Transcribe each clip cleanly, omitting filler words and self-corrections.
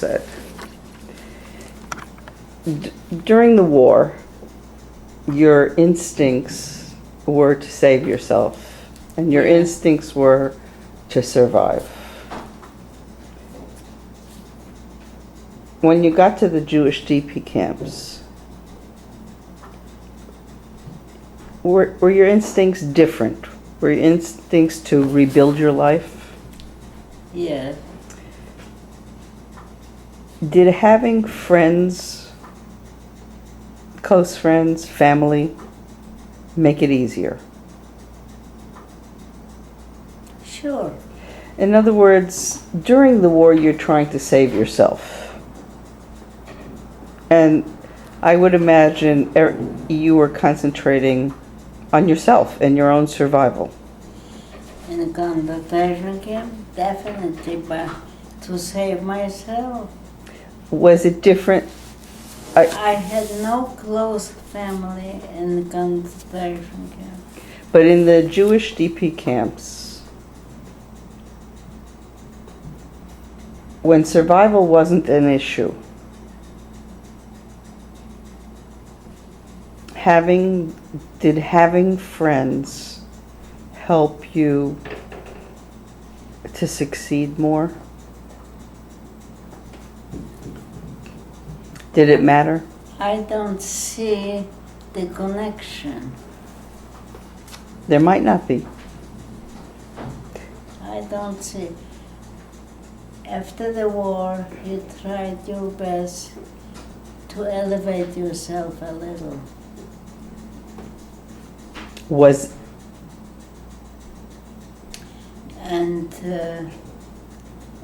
said. During the war, your instincts were to save yourself, and your instincts were to survive. When you got to the Jewish DP camps, were your instincts different? Were your instincts to rebuild your life? Yeah. Did having friends, close friends, family, make it easier? Sure. In other words, during the war, you're trying to save yourself. And I would imagine you were concentrating on yourself and your own survival. In the concentration camp, definitely, but to save myself. Was it different? I had no close family in the concentration camp. But in the Jewish DP camps, when survival wasn't an issue, did having friends help you to succeed more? Did it matter? I don't see the connection. There might not be. I don't see. After the war, you tried your best to elevate yourself a little. And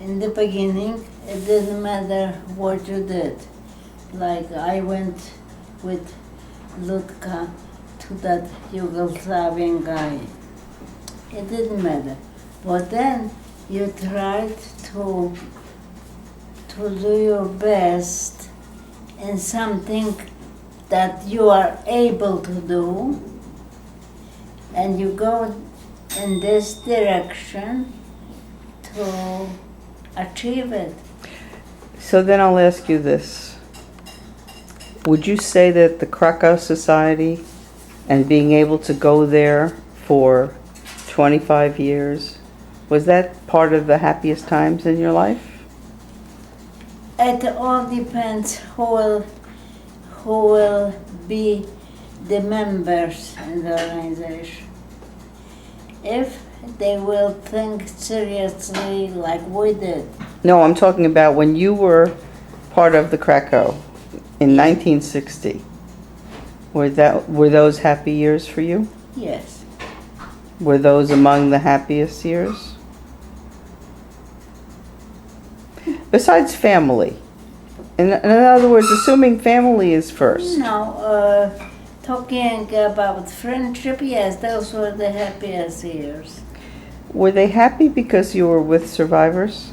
in the beginning, it didn't matter what you did. Like I went with Lutka to that Yugoslavian guy. It didn't matter. But then you tried to do your best in something that you are able to do, and you go in this direction to achieve it. So then I'll ask you this. Would you say that the Krakow Society and being able to go there for 25 years, was that part of the happiest times in your life? It all depends who will be the members in the organization. If they will think seriously like we did. No, I'm talking about when you were part of the Krakow in 1960. Were those happy years for you? Yes. Were those among the happiest years? Besides family. In other words, assuming family is first. No, talking about friendship, yes, those were the happiest years. Were they happy because you were with survivors?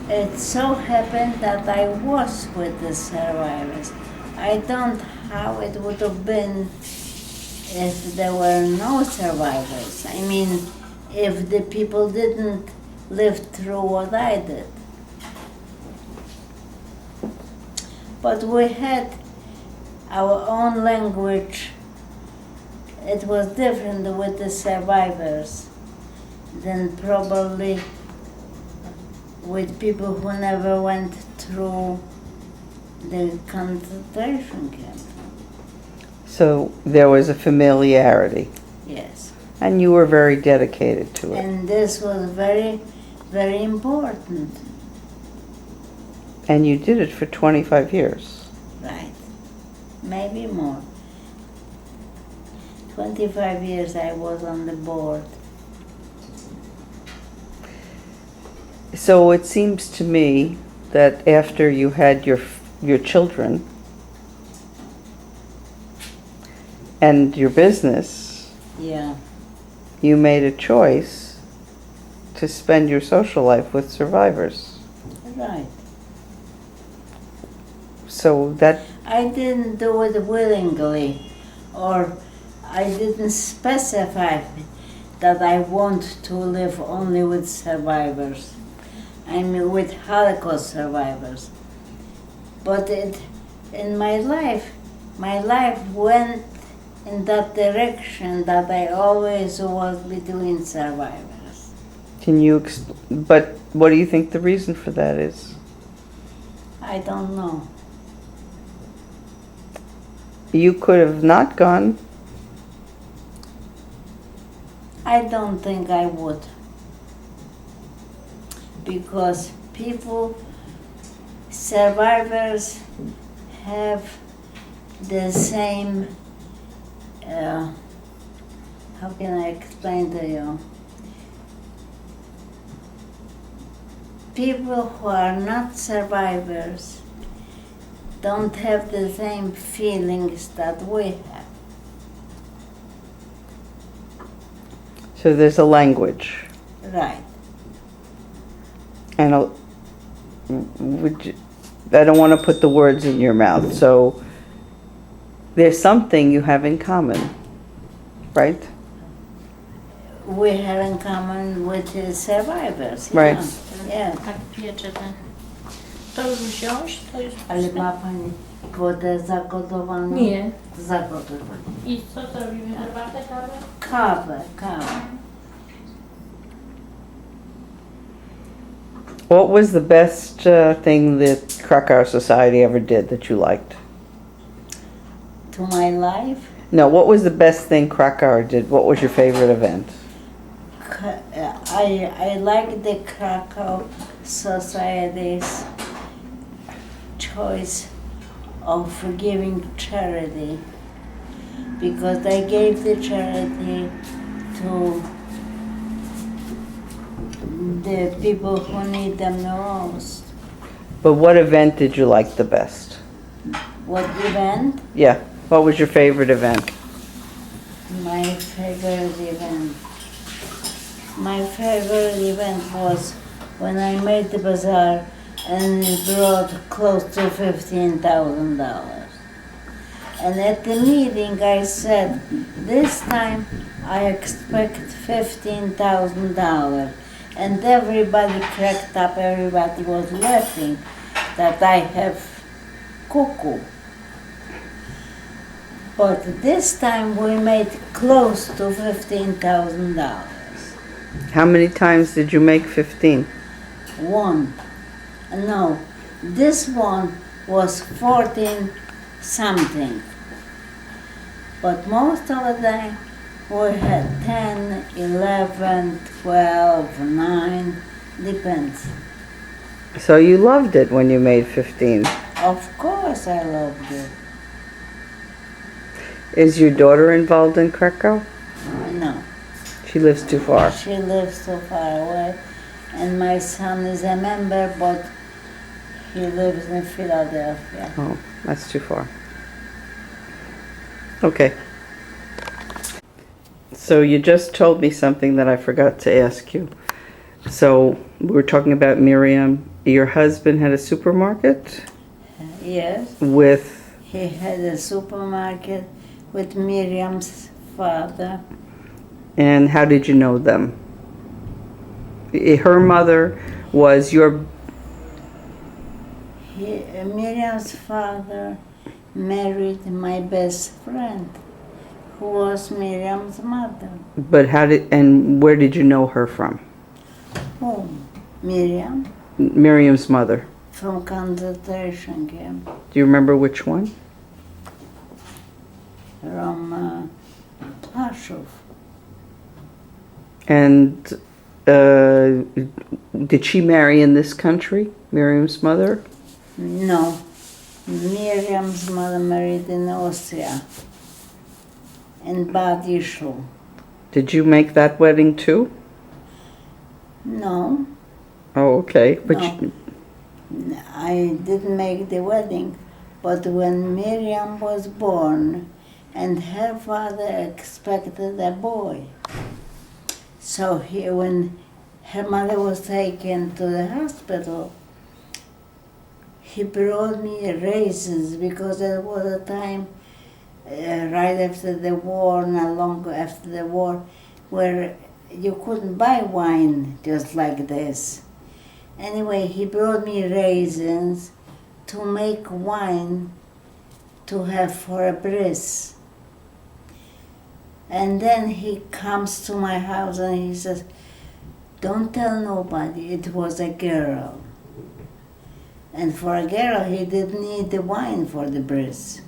It so happened that I was with the survivors. I don't know how it would have been if there were no survivors. I mean, if the people didn't live through what I did. But we had our own language. It was different with the survivors than probably with people who never went through the concentration camp. So there was a familiarity. Yes. And you were very dedicated to it. And this was very, very important. And you did it for 25 years. Right. Maybe more. 25 years I was on the board. So it seems to me that after you had your children and your business, Yeah. you made a choice to spend your social life with survivors. Right. So that I didn't do it willingly, or I didn't specify that I want to live only with survivors. I mean, with Holocaust survivors. But in my life went in that direction that I always was between survivors. Can you, but what do you think the reason for that is? I don't know. You could have not gone. I don't think I would. Because survivors have the same, how can I explain to you? People who are not survivors don't have the same feelings that we have. So there's a language. Right. And I don't want to put the words in your mouth. So there's something you have in common, right? We have in common with the survivors. Right. Yeah. Tak piecze ten. To już wziąć, to już... Ale ma Pani wodę zagotowaną? Nie. Zagotowaną. I co robimy? Herbatę, kawę? Kawę. What was the best thing that Krakow Society ever did that you liked? To my life, No, what was the best thing Krakow did? What was your favorite event? I like the Krakow Society's choice of giving charity, because they gave the charity to the people who need them the most. But what event did you like the best? What event? Yeah, what was your favorite event? My favorite event. My favorite event was when I made the bazaar and it brought close to $15,000. And at the meeting I said, this time I expect $15,000. And everybody cracked up, everybody was laughing that I have cuckoo. But this time we made close to $15,000. How many times did you make 15? One. No, this one was 14 something. But most of the time we had 10, 11, 12, 9, depends. So you loved it when you made 15. Of course I loved it. Is your daughter involved in Krakow? No, She lives too far. she lives so far away. And my son is a member, but he lives in Philadelphia. Oh, that's too far. Okay. So you just told me something that I forgot to ask you. So we were talking about Miriam. Your husband had a supermarket Yes, with, he had a supermarket with Miriam's father. and how did you know them? Her mother was your, Miriam's father married my best friend, who was Miriam's mother. but how did, and where did you know her from? Whom? Miriam, Miriam's mother. from concentration camp, Do you remember which one? from Pashov. And did she marry in this country, Miriam's mother? No, Miriam's mother married in Austria, in Bad Ischl. Did you make that wedding too? No, Oh, okay. But No. I didn't make the wedding, but when Miriam was born and her father expected a boy, so when her mother was taken to the hospital, he brought me raisins because there was a time right after the war, not long after the war, where you couldn't buy wine just like this. Anyway, he brought me raisins to make wine to have for a bris. And then he comes to my house and he says, don't tell nobody, it was a girl. And for a girl, he didn't need the wine for the bris.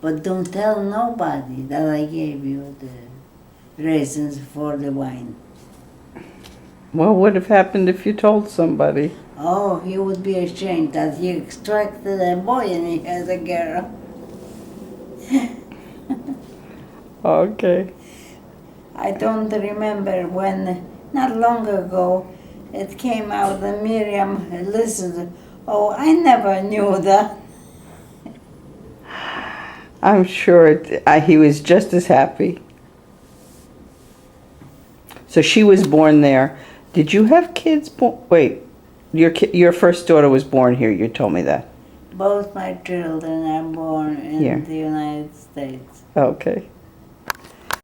But don't tell nobody that I gave you the raisins for the wine. What would have happened if you told somebody? Oh, he would be ashamed that he extracted a boy and he has a girl. Okay. I don't remember when, not long ago, it came out that Miriam listened. Oh, I never knew that. I'm sure he was just as happy. So she was born there. Did you have kids born? Wait, your first daughter was born here. You told me that. Both my children are born in Here. the United States. Okay.